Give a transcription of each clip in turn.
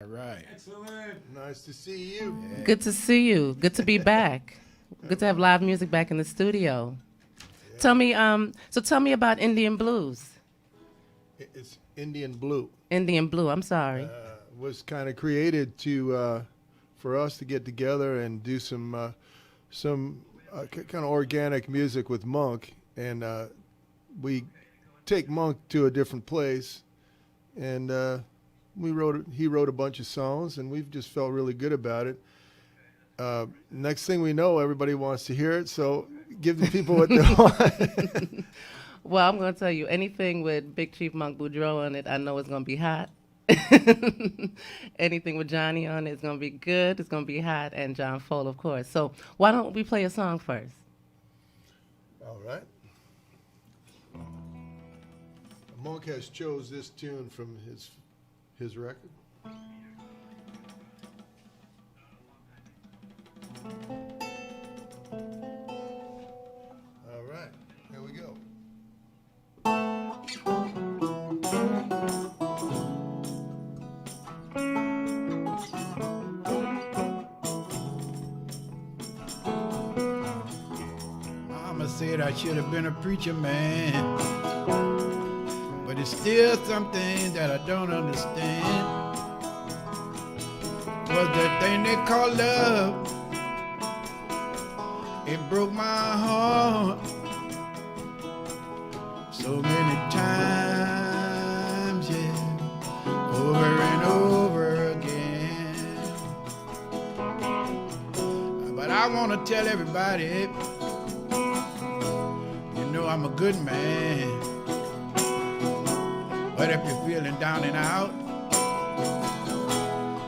All right. Excellent. Nice to see you. Yeah. Good to see you. Good to be back. Good to have live music back in the studio. Yeah. Tell me about Indian blues. It's Indian Blue. Indian blue. I'm sorry. Was kind of created to for us to get together and do some kind of organic music with Monk, and we take Monk to a different place, and he wrote a bunch of songs, and we've just felt really good about it. Next thing we know, everybody wants to hear it, so give the people what they want. Well, I'm going to tell you, anything with Big Chief Monk Boudreaux on it, I know it's going to be hot. Anything with Johnny on it is going to be good. It's going to be hot, and John Fohl, of course. So why don't we play a song first? All right. Monk has chose this tune from his record. All right, here we go. Mama said I should have been a preacher man, but it's still something that I don't understand. Was that thing they call love? It broke my heart so many times, yeah, over and over again. But I want to tell everybody, you know I'm a good man. But if you're feeling down and out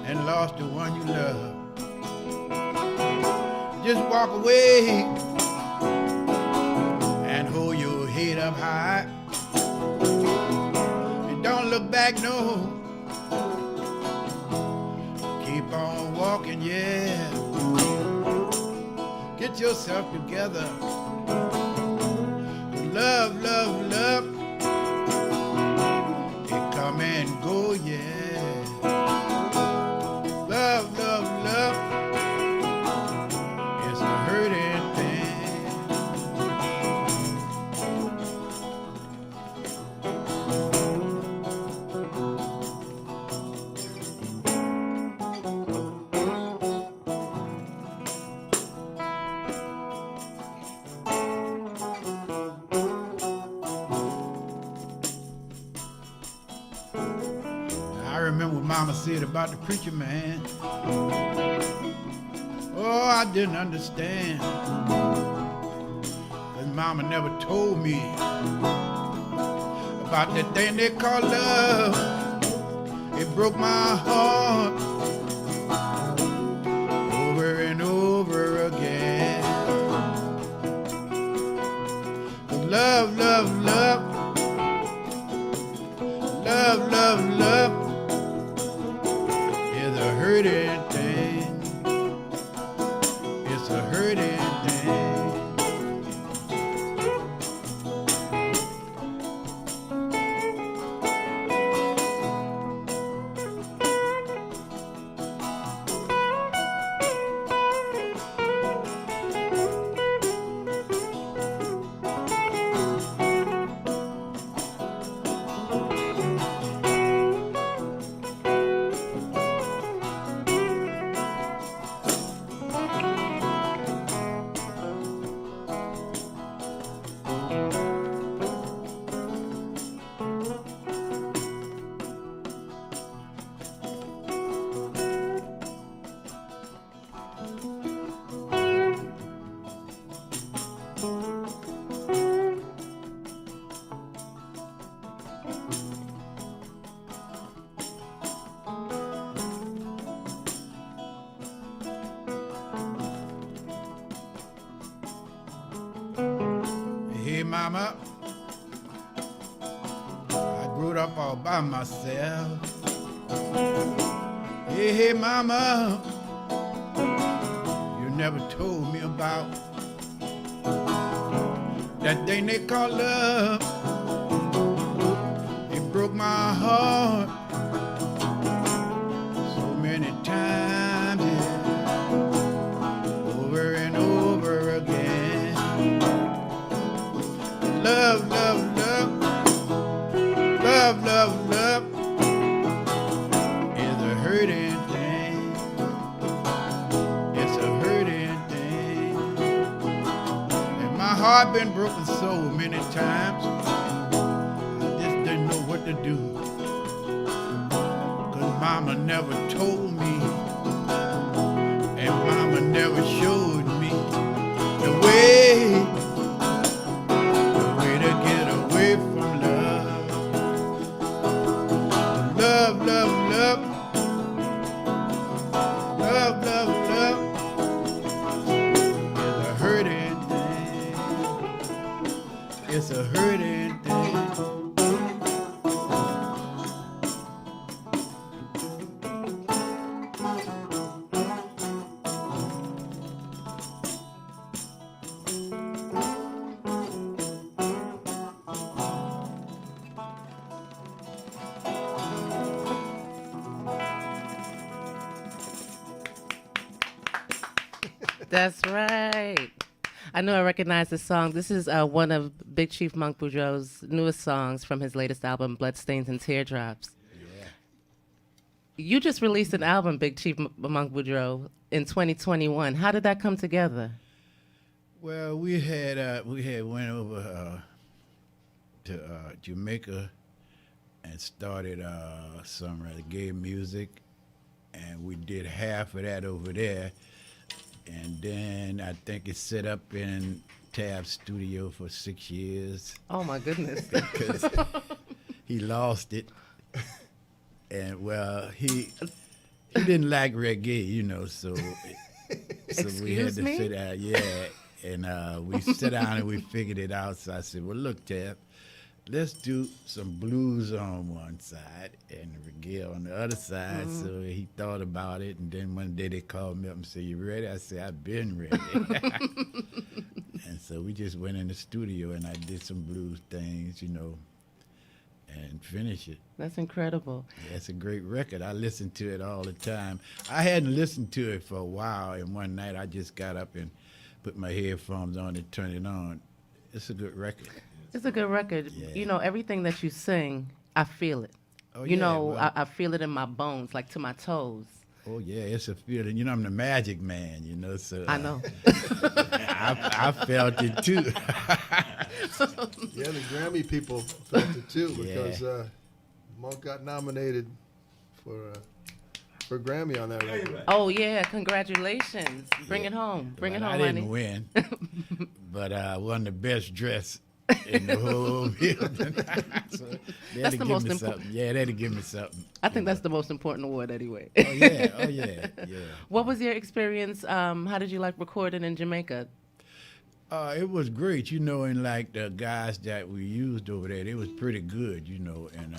and lost the one you love, just walk away and hold your head up high and don't look back, no. Keep on walking, yeah. Get yourself together. Love, love, love. It come and go, yeah. Love, love, love. It's a hurting thing. I remember what Mama said about the preacher man. Oh, I didn't understand. 'Cause Mama never told me about that thing they call love. It broke my heart over and over again. 'Cause love, love, love. Love, love, love is a hurting thing. It's a hurting thing. Hey, Mama, I grew up all by myself. Hey, hey, Mama, you never told me about that thing they call love. It broke my heart so many times, yeah, over and over again. Love, love, love, love, love, love is a hurting thing. It's a hurting thing. And my heart been broken so many times, I just didn't know what to do. Mama never told me, and Mama never showed me the way to get away from love. Love, love, love, love, love, love is a hurting thing. It's a hurting thing. That's right. I know I recognize this song. This is one of Big Chief Monk Boudreaux's newest songs from his latest album, Bloodstains and Teardrops. Yeah. You just released an album, Big Chief Monk Boudreaux, in 2021. How did that come together? Well, we had went over to Jamaica and started some reggae music, and we did half of that over there. And then I think it's set up in Tab's studio for 6 years. Oh, my goodness. Because he lost it. And, well, he didn't like reggae, you know, so we had to sit down. Yeah, and we sat down and we figured it out. So I said, well, look, Tab, let's do some blues on one side and reggae on the other side. Mm-hmm. So he thought about it, and then one day they called me up and said, you ready? I said, I've been ready. And so we just went in the studio, and I did some blues things, you know, and finished it. That's incredible. Yeah, it's a great record. I listen to it all the time. I hadn't listened to it for a while, and one night I just got up and put my headphones on and turned it on. It's a good record. It's a good record. Yeah. You know, everything that you sing, I feel it. Oh, you yeah, know, well, I feel it in my bones, like to my toes. Oh, yeah, it's a feeling. You know, I'm the magic man, you know, so. I know. I felt it, too. Yeah, the Grammy people felt it, too, because Monk got nominated for Grammy on that record. Oh, yeah, congratulations. Bring it home. Bring it home, honey. I didn't win, but I won the best dress in the whole building. So that's the most important. Yeah, they had to give me something. I think that's the most important award anyway. Oh, yeah. What was your experience? How did you like recording in Jamaica? It was great, you know, and like the guys that we used over there, they was pretty good, you know, and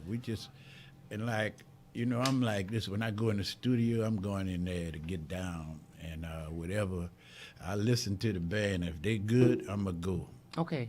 we just, and like, you know, I'm like this, when I go in the studio, I'm going in there to get down, and whatever, I listen to the band. If they good, I'm going to go. Okay.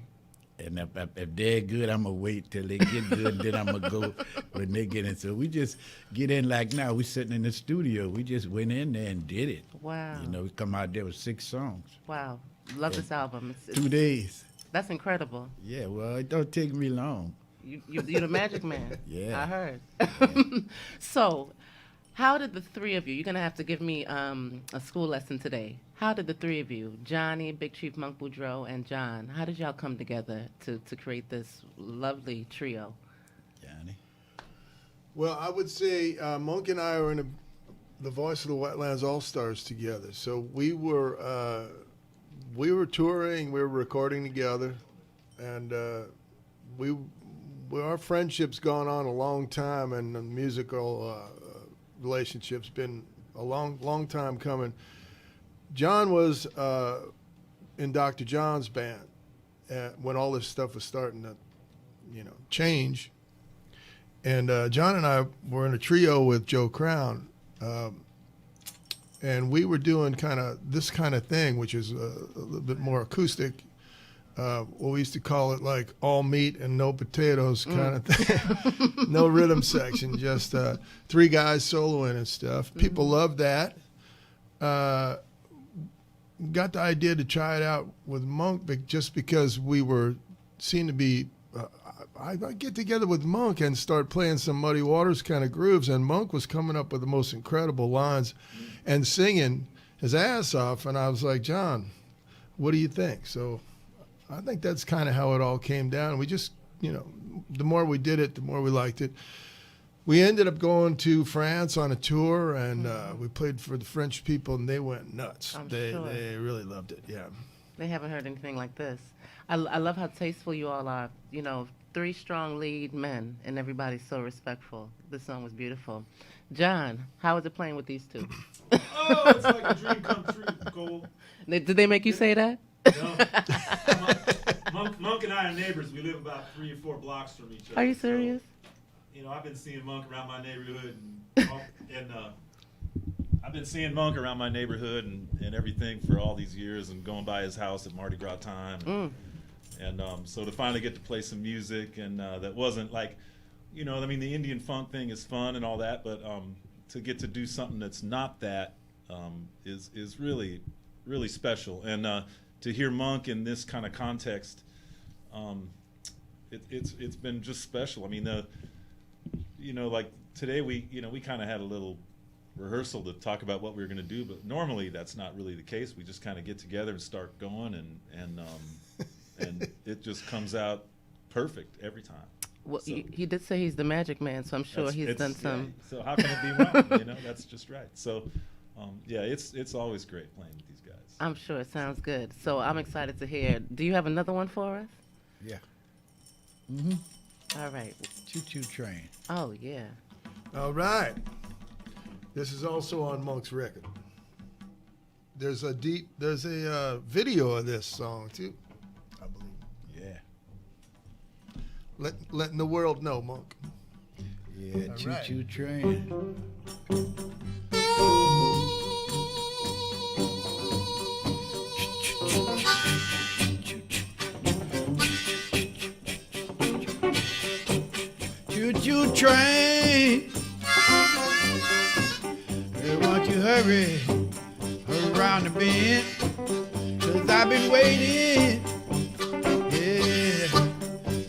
And if they're good, I'm going to wait till they get good, and then I'm going to go when they get in. So we just get in like now. We sitting in the studio. We just went in there and did it. Wow. You know, we come out there with 6 songs. Wow. Love this album. It's 2 days. That's incredible. Yeah, well, it don't take me long. You're the magic man. Yeah. I heard. Yeah. So, how did the three of you, you're going to have to give me a school lesson today. How did the three of you, Johnny, Big Chief Monk Boudreaux, and John, how did y'all come together to create this lovely trio? Johnny? Well, I would say Monk and I are in the Voice of the Wetlands All-Stars together. So we were touring, we were recording together, and our friendship's gone on a long time, and the musical relationship's been a long time coming. John was in Dr. John's band when all this stuff was starting to, change. And John and I were in a trio with Joe Crown, and we were doing this kind of thing, which is a little bit more acoustic. what we used to call it, like all meat and no potatoes kind of thing. No rhythm section, just 3 guys soloing and stuff. People loved that. Got the idea to try it out with Monk just because we were seemed to be. I get together with Monk and start playing some Muddy Waters kind of grooves, and Monk was coming up with the most incredible lines and singing his ass off, and I was like, John, what do you think? So I think that's kind of how it all came down. We just, the more we did it, the more we liked it. We ended up going to France on a tour, and we played for the French people, and they went nuts. They really loved it, yeah. They haven't heard anything like this. I love how tasteful you all are. 3 strong lead men, and everybody's so respectful. This song was beautiful. John, how was it playing with these 2? Oh, it's like a dream come true, Cole. Did they make you say that? No. Monk and I are neighbors. We live about 3 or 4 blocks from each other. Are you serious? So, I've been seeing Monk around my neighborhood, and I've been seeing Monk around my neighborhood and everything for all these years, and going by his house at Mardi Gras time. And so to finally get to play some music, and that wasn't like, the Indian funk thing is fun and all that, but to get to do something that's not that is really, really special. And to hear Monk in this kind of context, it's been just special. I mean, like today we kind of had a little rehearsal to talk about what we were going to do, but normally that's not really the case. We just kind of get together and start going, and it just comes out perfect every time. Well, so, he did say he's the magic man, so I'm sure he's done some. Yeah, so how can it be wrong? That's just right. So, it's always great playing with these guys. I'm sure it sounds good. So I'm excited to hear. Do you have another one for us? Yeah. All right. Choo Choo Train. Oh yeah. All right. This is also on Monk's record. There's a video of this song too, I believe. Yeah. Letting the world know, Monk. Yeah, Choo right. Choo Train. Choo Choo Train. Hey, won't you hurry around the bend? 'Cause I've been waiting. Yeah,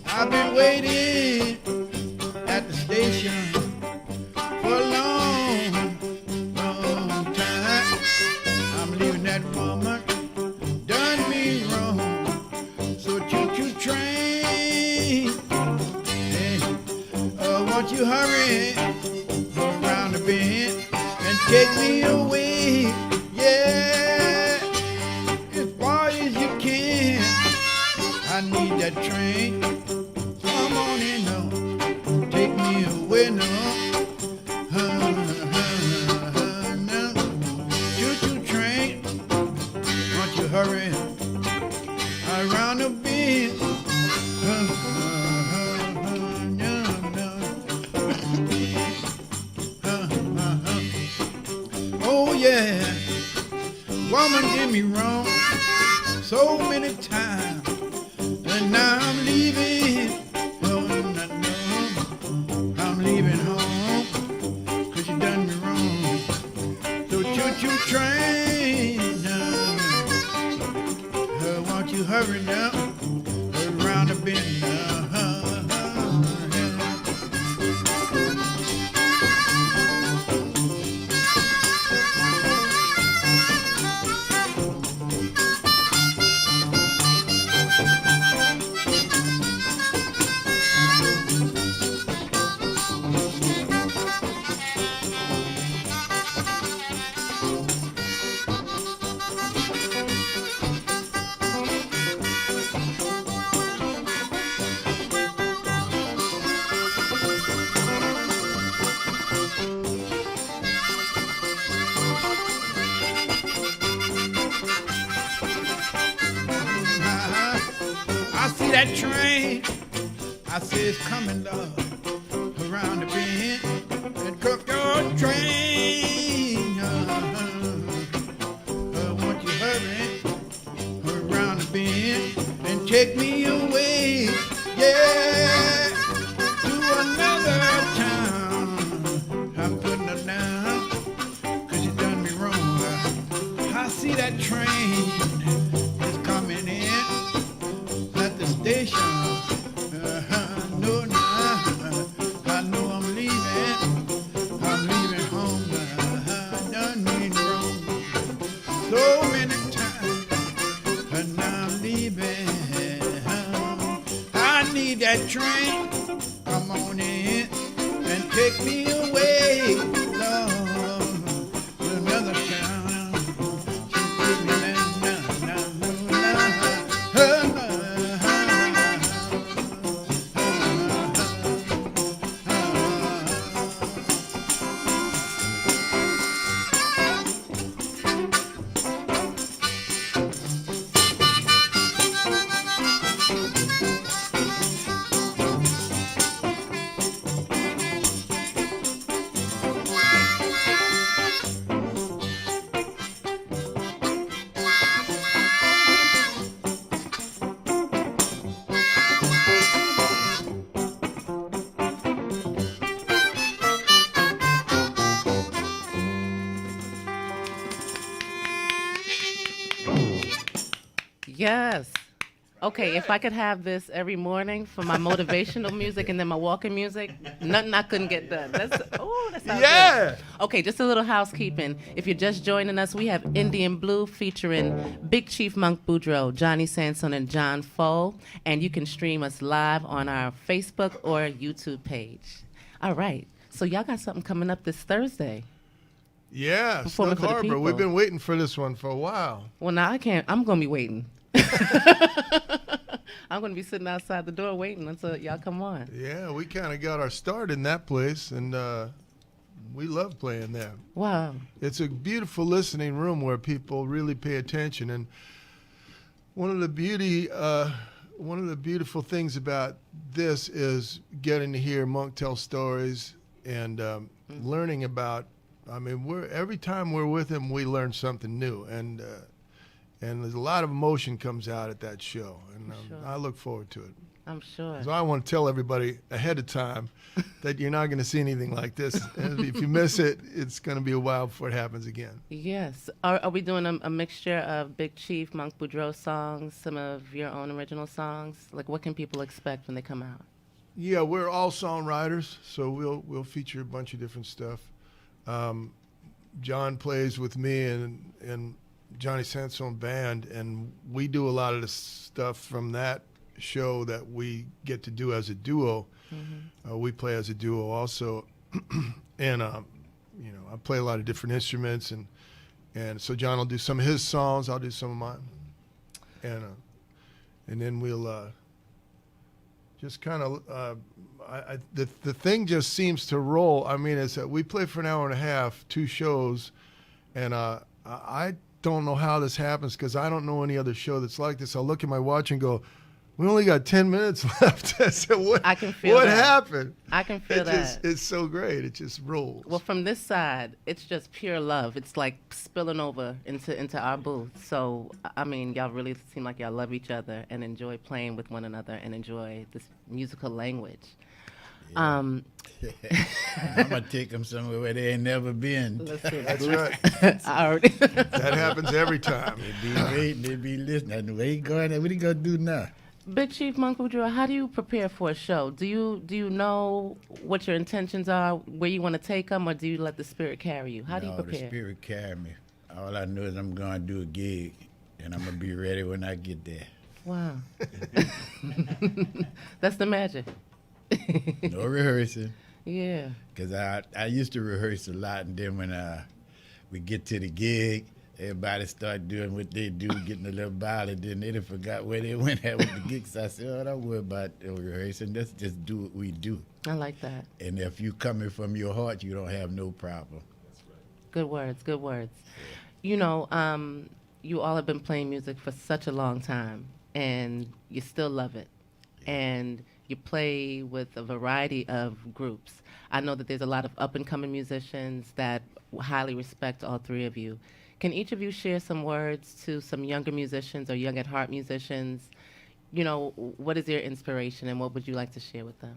I've been waiting at the station for a long, long time. I'm leaving that woman, done me wrong. So choo choo train, hey, won't you hurry around the bend and take me away? Yeah, as far as you can. I need that train. Come on in now, take me away now. Now. Choo-choo train, won't you hurry around the bend? Oh yeah, woman did me wrong so many times. And now I'm leaving, oh, no, I'm leaving home, 'cause you done me wrong. So choo-choo train, won't you hurry now, around the bend now. I see that train, I see it's coming, love, around the bend, and cook your train. Won't you hurry around the bend and take me away, yeah, to another town. I'm putting her down, 'cause you done me wrong. I see that train is coming in at the station. No, no, I know I'm leaving home. Done me wrong so many times, and now I'm leaving. I need that train, come on in and take me away, Lord, to another town. Take me Yes. Okay, if I could have this every morning for my motivational music and then my walking music, nothing I couldn't get done. That sounds good. Okay, just a little housekeeping. If you're just joining us, we have Indian Blue featuring Big Chief Monk Boudreaux, Johnny Sansone, and John Fohl, and you can stream us live on our Facebook or YouTube page. All right, so y'all got something coming up this Thursday. Yeah, Performing Snug for the Harbor. people. We've been waiting for this one for a while. Well, now I can't. I'm going to be waiting. I'm going to be sitting outside the door waiting until y'all come on. Yeah, we kind of got our start in that place, and we love playing there. Wow. It's a beautiful listening room where people really pay attention. And one of the beautiful things about this is getting to hear Monk tell stories and learning about. I mean, every time we're with him, we learn something new, and there's a lot of emotion comes out at that show, and Sure. I look forward to it. I'm sure. So I want to tell everybody ahead of time that you're not going to see anything like this. And if you miss it, it's going to be a while before it happens again. Yes. Are we doing a mixture of Big Chief, Monk Boudreaux songs, some of your own original songs? Like, what can people expect when they come out? Yeah, we're all songwriters, so we'll feature a bunch of different stuff. John plays with me and Johnny Sansone band, and we do a lot of the stuff from that show that we get to do as a duo. Mm-hmm. We play as a duo also, and I play a lot of different instruments, and so John will do some of his songs, I'll do some of mine, and then we'll just kind of the thing just seems to roll. I mean, it's we play for an hour and a half, 2 shows, and I don't know how this happens because I don't know any other show that's like this. I'll look at my watch and go, we only got 10 minutes left. I said, what happened? I can feel that. It's so great. It just rolls. Well, from this side, it's just pure love. It's like spilling over into our booth. So, I mean, y'all really seem like y'all love each other and enjoy playing with one another and enjoy this musical language. Yeah. I'm going to take them somewhere where they ain't never been. Listen, That's right. I already That happens every time. They be waiting, they be listening. Where you going? What are you going to do now? Big Chief Monk Boudreaux, how do you prepare for a show? Do you know what your intentions are, where you want to take them, or do you let the spirit carry you? How do you prepare? The spirit carry me. All I know is I'm going to do a gig, and I'm going to be ready when I get there. Wow. That's the magic. No rehearsing. Yeah. Because I used to rehearse a lot, and then when we get to the gig, everybody start doing what they do, getting a little violent, then they done forgot where they went at with the gigs. So I said, oh, don't worry about rehearsing. Let's just do what we do. I like that. And if you coming from your heart, you don't have no problem. That's right. Good words, good words. You know, you all have been playing music for such a long time, and you still love it. And you play with a variety of groups. I know that there's a lot of up-and-coming musicians that highly respect all 3 of you. Can each of you share some words to some younger musicians or young at heart musicians, what is your inspiration and what would you like to share with them?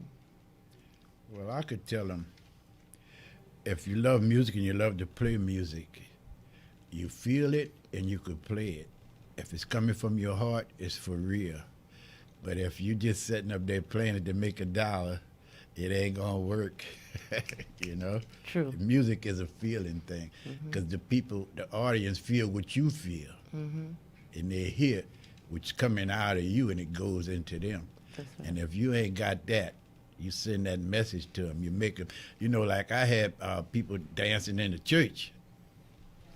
Well, I could tell them, if you love music and you love to play music, you feel it and you could play it. If it's coming from your heart, it's for real. But if you just sitting up there playing it to make $1, it ain't gonna work. True. Music is a feeling thing, because the audience feel what you feel, and they hear what's coming out of you, and it goes into them. That's right. And if you ain't got that, you send that message to them. You make them, like I had people dancing in the church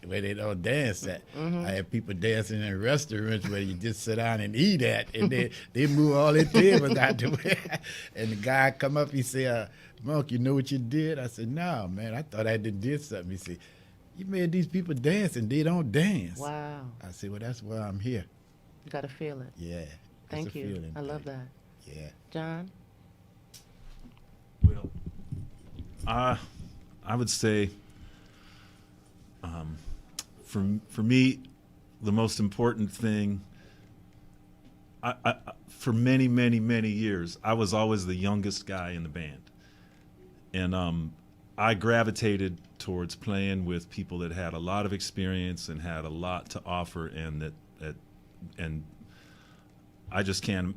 where they don't dance at. I had people dancing in restaurants where you just sit down and eat at, and they move all their tables out the way. And the guy come up, he say, Monk, you know what you did? I said, no, man, I thought I did something. He said, you made these people dance and they don't dance. Wow. I said, well, that's why I'm here. You got to feel it. Yeah. Thank you. I love that. Yeah. John? Well, I would say, for me, the most important thing, for many, many, many years, I was always the youngest guy in the band. And I gravitated towards playing with people that had a lot of experience and had a lot to offer, and and I just can't,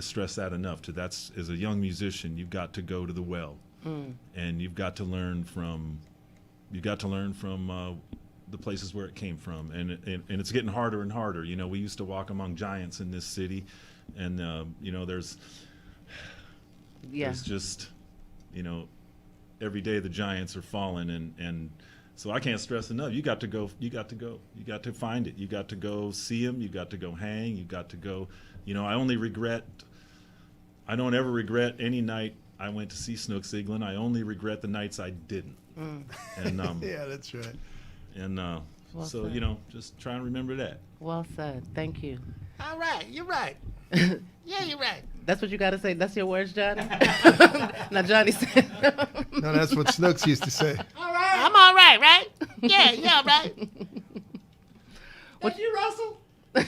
stress that enough. As a young musician, you've got to go to the well, and you've got to learn from the places where it came from, and it's getting harder and harder. We used to walk among giants in this city, and there's just every day the giants are falling, and so I can't stress enough. You got to go. You got to find it. You got to go see them. You got to go hang. You got to go. I don't ever regret any night I went to see Snooks Eaglin. I only regret the nights I didn't. And yeah, that's right. And Well so said. just try and remember that. Well said. Thank you. All right, you're right. Yeah, you're right. That's what you got to say. That's your words, Johnny? Now, Johnny said. No, that's what Snooks used to say. All right. I'm all right, right? Yeah, all right. What you, Russell? Yeah, I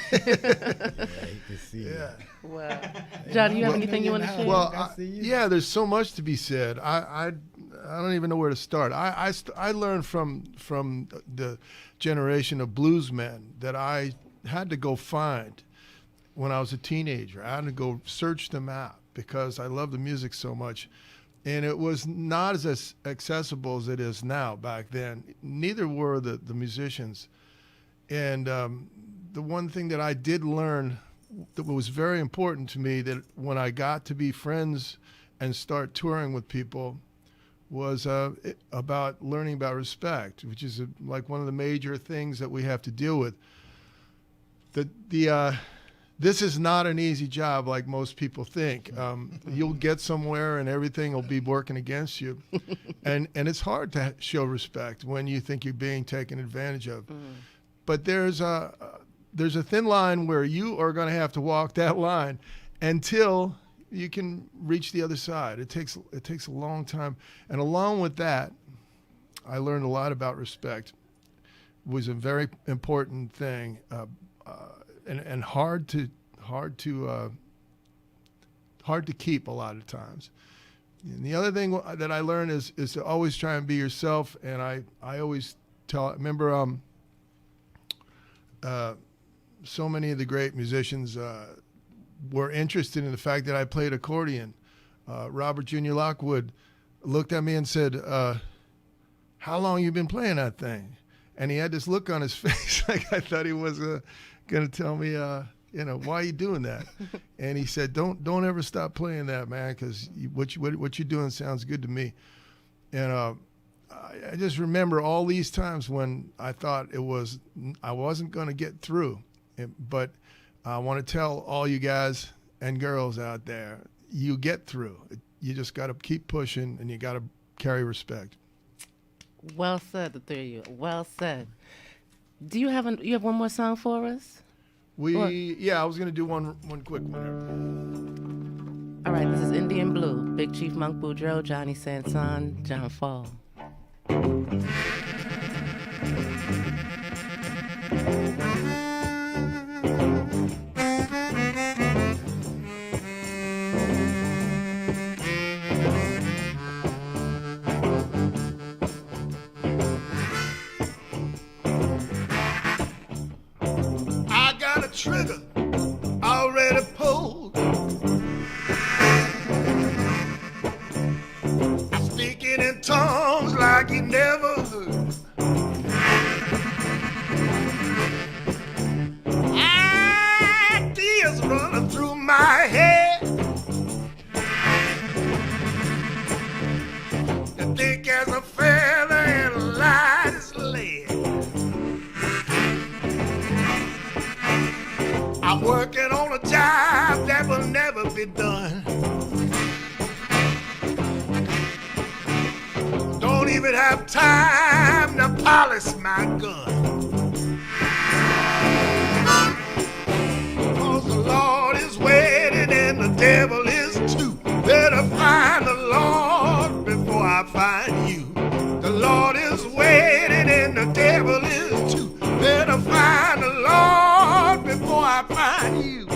hate to see Yeah. Well, John, do you have anything you want to share? Well, yeah, there's so much to be said. I don't even know where to start. I learned from the generation of bluesmen that I had to go find when I was a teenager. I had to go search them out because I love the music so much. And it was not as accessible as it is now back then. Neither were the musicians. And the one thing that I did learn that was very important to me, that when I got to be friends and start touring with people, was about learning about respect, which is like one of the major things that we have to deal with. This is not an easy job like most people think. You'll get somewhere and everything will be working against you. And it's hard to show respect when you think you're being taken advantage of. But there's a thin line where you are going to have to walk that line until you can reach the other side. It takes a long time. And along with that, I learned a lot about respect. It was a very important thing. And hard to keep a lot of times. And the other thing that I learned is to always try and be yourself. And I always remember so many of the great musicians were interested in the fact that I played accordion. Robert Jr. Lockwood looked at me and said, "How long you been playing that thing?" And he had this look on his face like I thought he was going to tell me, why are you doing that? And he said, don't ever stop playing that, man, because what you're doing sounds good to me. And I just remember all these times when I thought I wasn't going to get through. But I want to tell all you guys and girls out there, you get through. You just got to keep pushing, and you got to carry respect. Well said, the three of you. Well said. Do you have one more song for us? I was going to do one quick one. All right, this is Indian Blue. Big Chief Monk Boudreaux, Johnny Sansone, John Fohl. trigger already pulled. Speaking in tongues like you never heard. Ideas running through my head. You're thick as a feather and light as lead. I'm working on a job that will never be done. Don't even have time to polish my gun. Cause the Lord is waiting and the devil is too. Better find the Lord before I find you. The Lord is waiting and the devil is too. Better find the Lord before I find you.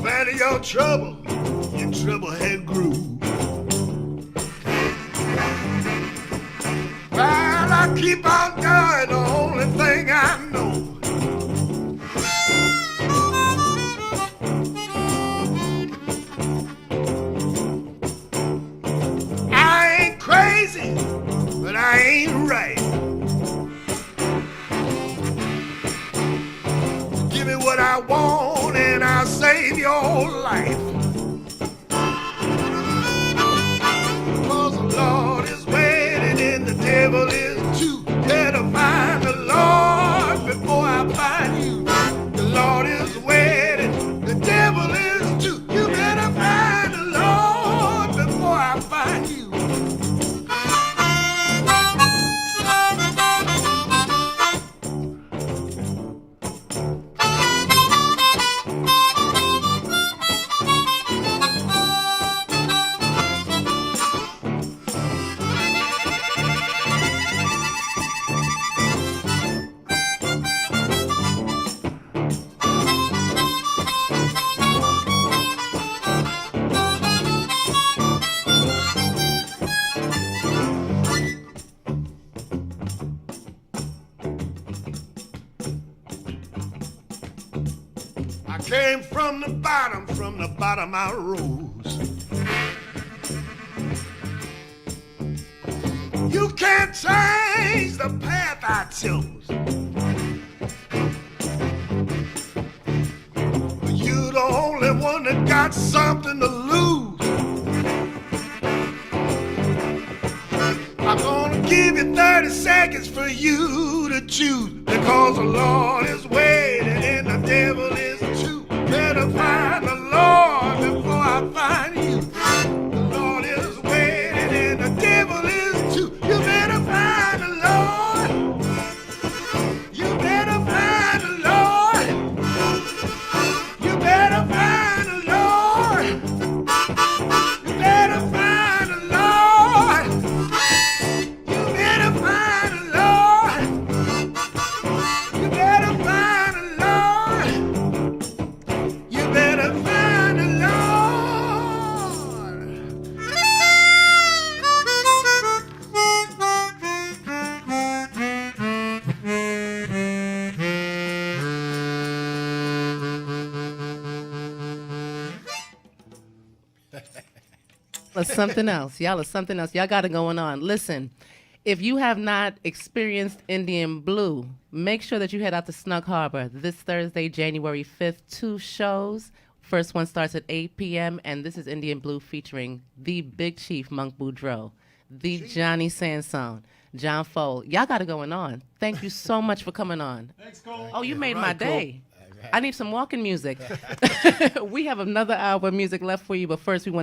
Plenty of trouble, your trouble had grew. Well, I keep on doing the only thing I know. I ain't crazy, but I ain't right. Give me what I want and I'll save your life. Cause the Lord is waiting and the devil is too. Better find the Lord before I find you. The Lord is waiting, the devil is too. You better find the Lord before I find you. I came from the bottom I rose. You can't change the path I chose. But you the only one that got something to lose. I'm gonna give you 30 seconds for you to choose. Because the Lord is waiting and the devil is too. Better find the Lord before I find you. The Lord is waiting and the devil is too. You better find the Lord. You better find the Lord. You better find the Lord. You better find the Lord. You better find the Lord. You better find the Lord. You better find the Lord. Something else. Y'all are something else. Y'all got it going on. Listen, if you have not experienced Indian Blue, make sure that you head out to Snug Harbor this Thursday, January 5th. 2 shows. First one starts at 8 p.m., and this is Indian Blue featuring the Big Chief Monk Boudreaux, the Johnny Sansone, John Fohl. Y'all got it going on. Thank you so much for coming on. Thanks, Cole. Oh, you made my right, Cole. day. I need some walking music. We have another hour of music left for you, but first we want